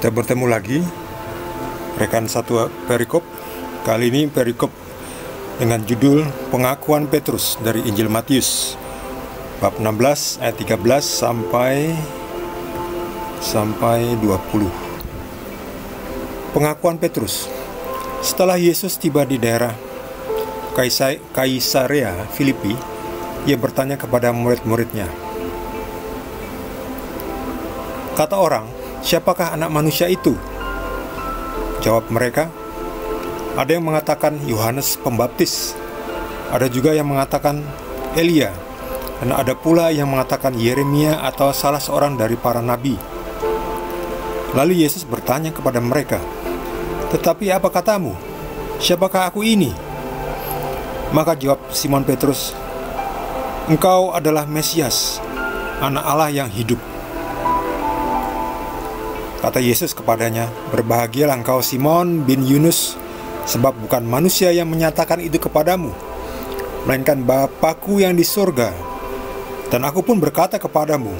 Kita bertemu lagi rekan satu perikop. Kali ini perikop dengan judul Pengakuan Petrus dari Injil Matius bab 16 ayat 13 sampai 20. Pengakuan Petrus. Setelah Yesus tiba di daerah Kaisarea Filipi, ia bertanya kepada murid-muridnya, kata orang, siapakah anak manusia itu? Jawab mereka, ada yang mengatakan Yohanes Pembaptis, ada juga yang mengatakan Elia, dan ada pula yang mengatakan Yeremia atau salah seorang dari para nabi. Lalu Yesus bertanya kepada mereka, tetapi apa katamu? Siapakah aku ini? Maka jawab Simon Petrus, engkau adalah Mesias, Anak Allah yang hidup. Kata Yesus kepadanya, berbahagialah engkau Simon bin Yunus, sebab bukan manusia yang menyatakan itu kepadamu, melainkan Bapa-Ku yang di surga. Dan aku pun berkata kepadamu,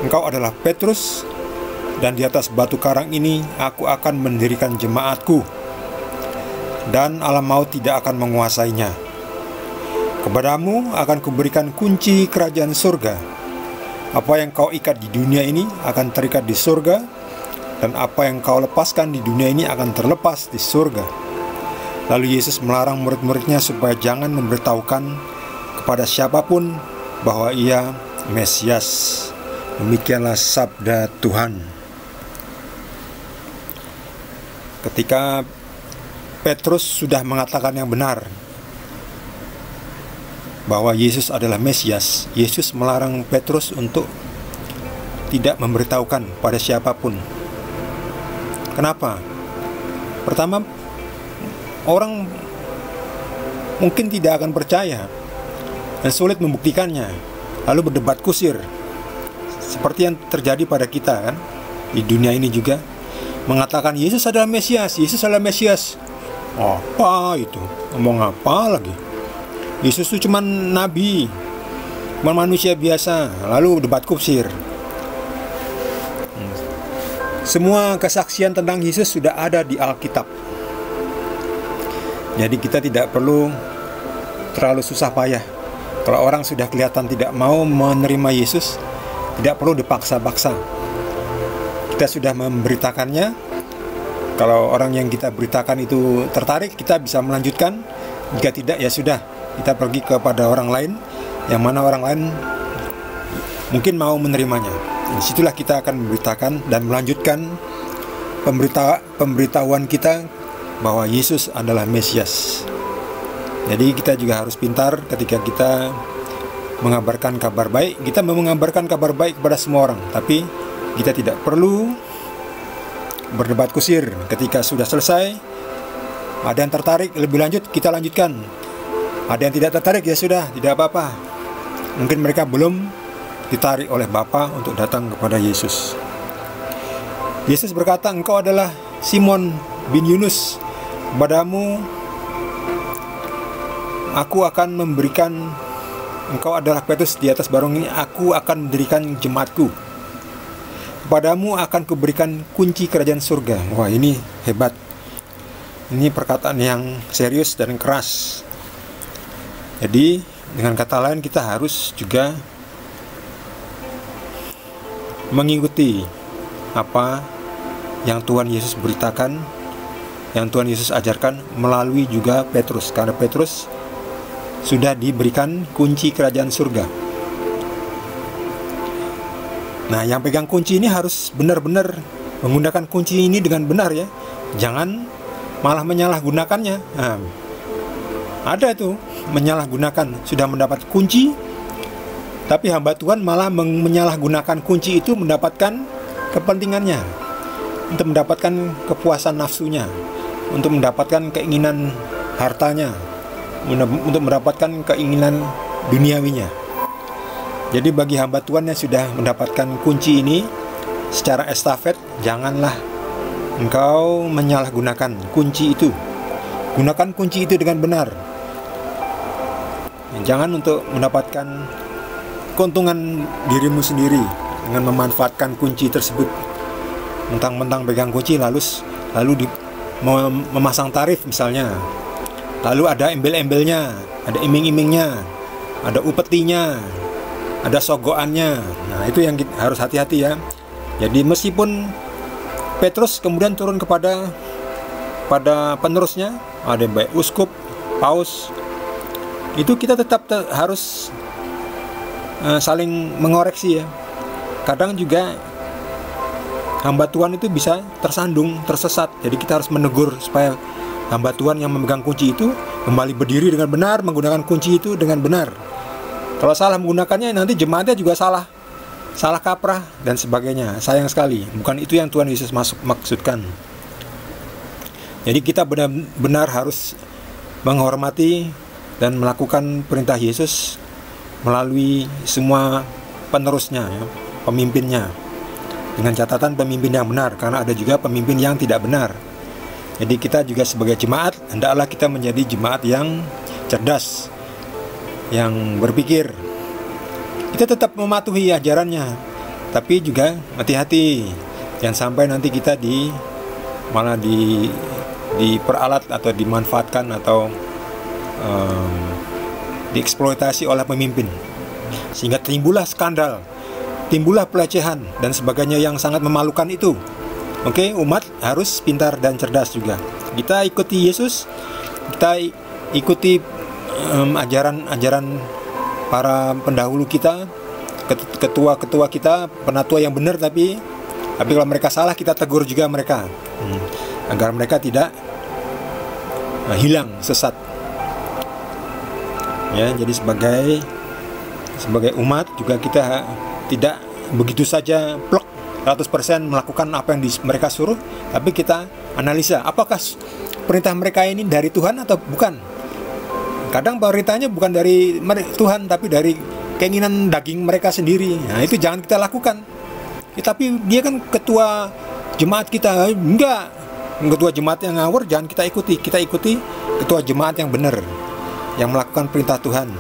engkau adalah Petrus, dan di atas batu karang ini aku akan mendirikan jemaat-Ku, dan alam maut tidak akan menguasainya. Kepadamu akan kuberikan kunci kerajaan surga. Apa yang kau ikat di dunia ini akan terikat di surga, dan apa yang kau lepaskan di dunia ini akan terlepas di surga. Lalu Yesus melarang murid-muridnya supaya jangan memberitahukan kepada siapapun bahwa ia Mesias. Demikianlah sabda Tuhan. Ketika Petrus sudah mengatakan yang benar bahwa Yesus adalah Mesias, Yesus melarang Petrus untuk tidak memberitahukan pada siapapun. Kenapa? Pertama, orang mungkin tidak akan percaya dan sulit membuktikannya, lalu berdebat kusir. Seperti yang terjadi pada kita kan, di dunia ini juga, mengatakan Yesus adalah Mesias, Yesus adalah Mesias. Apa itu? Ngomong apa lagi? Yesus itu cuma nabi, cuma manusia biasa, lalu debat kusir. Semua kesaksian tentang Yesus sudah ada di Alkitab. Jadi kita tidak perlu terlalu susah payah. Kalau orang sudah kelihatan tidak mau menerima Yesus, tidak perlu dipaksa-paksa. Kita sudah memberitakannya. Kalau orang yang kita beritakan itu tertarik, kita bisa melanjutkan. Jika tidak, ya sudah, kita pergi kepada orang lain, yang mana orang lain mungkin mau menerimanya. Disitulah kita akan memberitakan dan melanjutkan pemberitahuan kita bahwa Yesus adalah Mesias. Jadi kita juga harus pintar ketika kita mengabarkan kabar baik. Kita mengabarkan kabar baik kepada semua orang, tapi kita tidak perlu berdebat kusir. Ketika sudah selesai, ada yang tertarik lebih lanjut, kita lanjutkan. Ada yang tidak tertarik, ya sudah, tidak apa-apa. Mungkin mereka belum ditarik oleh Bapa untuk datang kepada Yesus. Yesus berkata, engkau adalah Simon bin Yunus, kepadamu aku akan memberikan, engkau adalah Petrus, di atas barung ini aku akan mendirikan jemaat-Ku. Kepadamu akan kuberikan kunci kerajaan surga. Wah, ini hebat. Ini perkataan yang serius dan keras. Jadi dengan kata lain kita harus juga mengikuti apa yang Tuhan Yesus beritakan, yang Tuhan Yesus ajarkan melalui juga Petrus, karena Petrus sudah diberikan kunci kerajaan surga. Nah, yang pegang kunci ini harus benar-benar menggunakan kunci ini dengan benar ya. Jangan malah menyalahgunakannya. Nah, ada itu menyalahgunakan, sudah mendapat kunci, tapi hamba Tuhan malah menyalahgunakan kunci itu mendapatkan kepentingannya, untuk mendapatkan kepuasan nafsunya, untuk mendapatkan keinginan hartanya, untuk mendapatkan keinginan duniawinya. Jadi bagi hamba Tuhan yang sudah mendapatkan kunci ini secara estafet, janganlah engkau menyalahgunakan kunci itu. Gunakan kunci itu dengan benar. Jangan untuk mendapatkan keuntungan dirimu sendiri dengan memanfaatkan kunci tersebut. mentang-mentang pegang kunci lalu memasang tarif misalnya. Lalu ada embel-embelnya, ada iming-imingnya, ada upetinya, ada sogoannya. Nah, itu yang harus hati-hati ya. Jadi meskipun Petrus kemudian turun pada penerusnya, ada baik uskup, paus, itu kita tetap harus saling mengoreksi ya. Kadang juga hamba Tuhan itu bisa tersandung, tersesat. Jadi kita harus menegur supaya hamba Tuhan yang memegang kunci itu kembali berdiri dengan benar, menggunakan kunci itu dengan benar. Kalau salah menggunakannya, nanti jemaatnya juga salah kaprah dan sebagainya. Sayang sekali, bukan itu yang Tuhan Yesus maksudkan. Jadi kita benar-benar harus menghormati dan melakukan perintah Yesus melalui semua penerusnya ya, pemimpinnya, dengan catatan pemimpin yang benar, karena ada juga pemimpin yang tidak benar. Jadi kita juga sebagai jemaat, hendaklah kita menjadi jemaat yang cerdas, yang berpikir. Kita tetap mematuhi ajarannya, tapi juga hati-hati, jangan sampai nanti kita malah diperalat atau dimanfaatkan atau dieksploitasi oleh pemimpin, sehingga timbullah skandal, timbullah pelecehan dan sebagainya yang sangat memalukan itu. Oke, umat harus pintar dan cerdas juga. Kita ikuti Yesus, kita ikuti ajaran para pendahulu kita, ketua-ketua kita, penatua yang benar, tapi kalau mereka salah kita tegur juga mereka, agar mereka tidak hilang, sesat. Ya, jadi sebagai umat juga kita tidak begitu saja plok 100% melakukan apa yang mereka suruh, tapi kita analisa apakah perintah mereka ini dari Tuhan atau bukan. Kadang perintahnya bukan dari Tuhan, tapi dari keinginan daging mereka sendiri. Nah, itu jangan kita lakukan. Tapi dia kan ketua jemaat kita, enggak. Ketua jemaat yang ngawur jangan kita ikuti. Kita ikuti ketua jemaat yang benar, yang melakukan perintah Tuhan,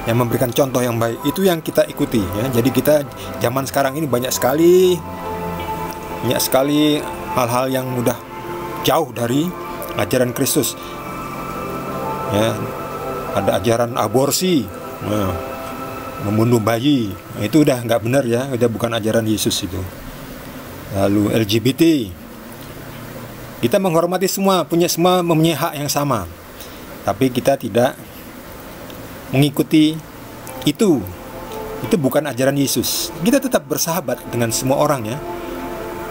yang memberikan contoh yang baik. Itu yang kita ikuti ya. Jadi kita zaman sekarang ini banyak sekali hal-hal yang udah jauh dari ajaran Kristus ya. Ada ajaran aborsi, membunuh bayi. Nah, itu udah nggak benar ya, udah bukan ajaran Yesus itu. Lalu LGBT, kita menghormati semua mempunyai hak yang sama, tapi kita tidak mengikuti itu bukan ajaran Yesus. Kita tetap bersahabat dengan semua orang ya,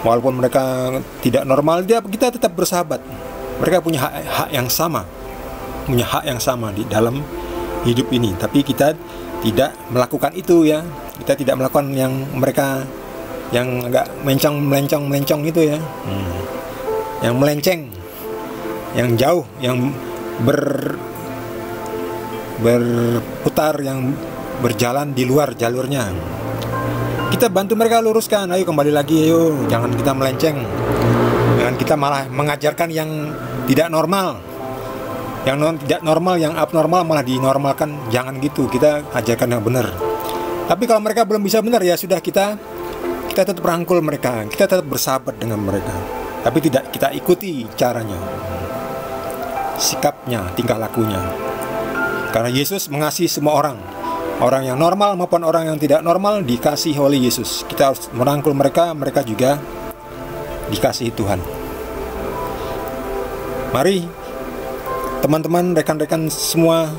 walaupun mereka tidak normal, kita tetap bersahabat. Mereka punya hak yang sama, di dalam hidup ini. Tapi kita tidak melakukan itu ya. Kita tidak melakukan yang mereka yang agak melencong itu ya, yang melenceng, yang jauh, yang berputar, yang berjalan di luar jalurnya. Kita bantu mereka luruskan, ayo kembali lagi, ayo, jangan kita melenceng, jangan kita malah mengajarkan yang tidak normal, yang tidak normal, yang abnormal malah dinormalkan. Jangan gitu, kita ajarkan yang benar. Tapi kalau mereka belum bisa benar, ya sudah, kita tetap rangkul mereka, kita tetap bersahabat dengan mereka, tapi tidak kita ikuti caranya, sikapnya, tingkah lakunya. Karena Yesus mengasihi semua orang yang normal maupun orang yang tidak normal dikasihi oleh Yesus. Kita harus merangkul mereka, mereka juga dikasihi Tuhan. Mari teman-teman, rekan-rekan semua,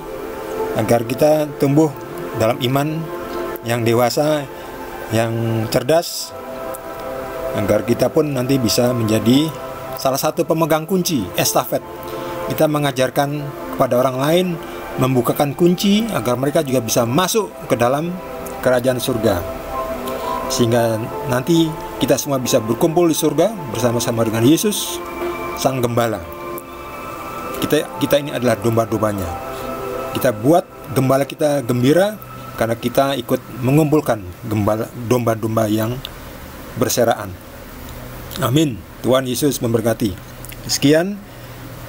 agar kita tumbuh dalam iman yang dewasa, yang cerdas, agar kita pun nanti bisa menjadi salah satu pemegang kunci estafet. Kita mengajarkan kepada orang lain, membukakan kunci agar mereka juga bisa masuk ke dalam kerajaan surga, sehingga nanti kita semua bisa berkumpul di surga bersama-sama dengan Yesus Sang Gembala. Kita ini adalah domba-dombanya. Kita buat gembala kita gembira karena kita ikut mengumpulkan domba-domba yang berseraan. Amin. Tuhan Yesus memberkati. Sekian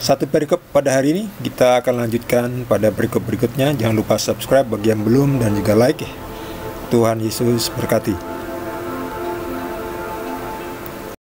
satu perikop pada hari ini. Kita akan lanjutkan pada perikop berikutnya. Jangan lupa subscribe bagi yang belum, dan juga like. Tuhan Yesus berkati.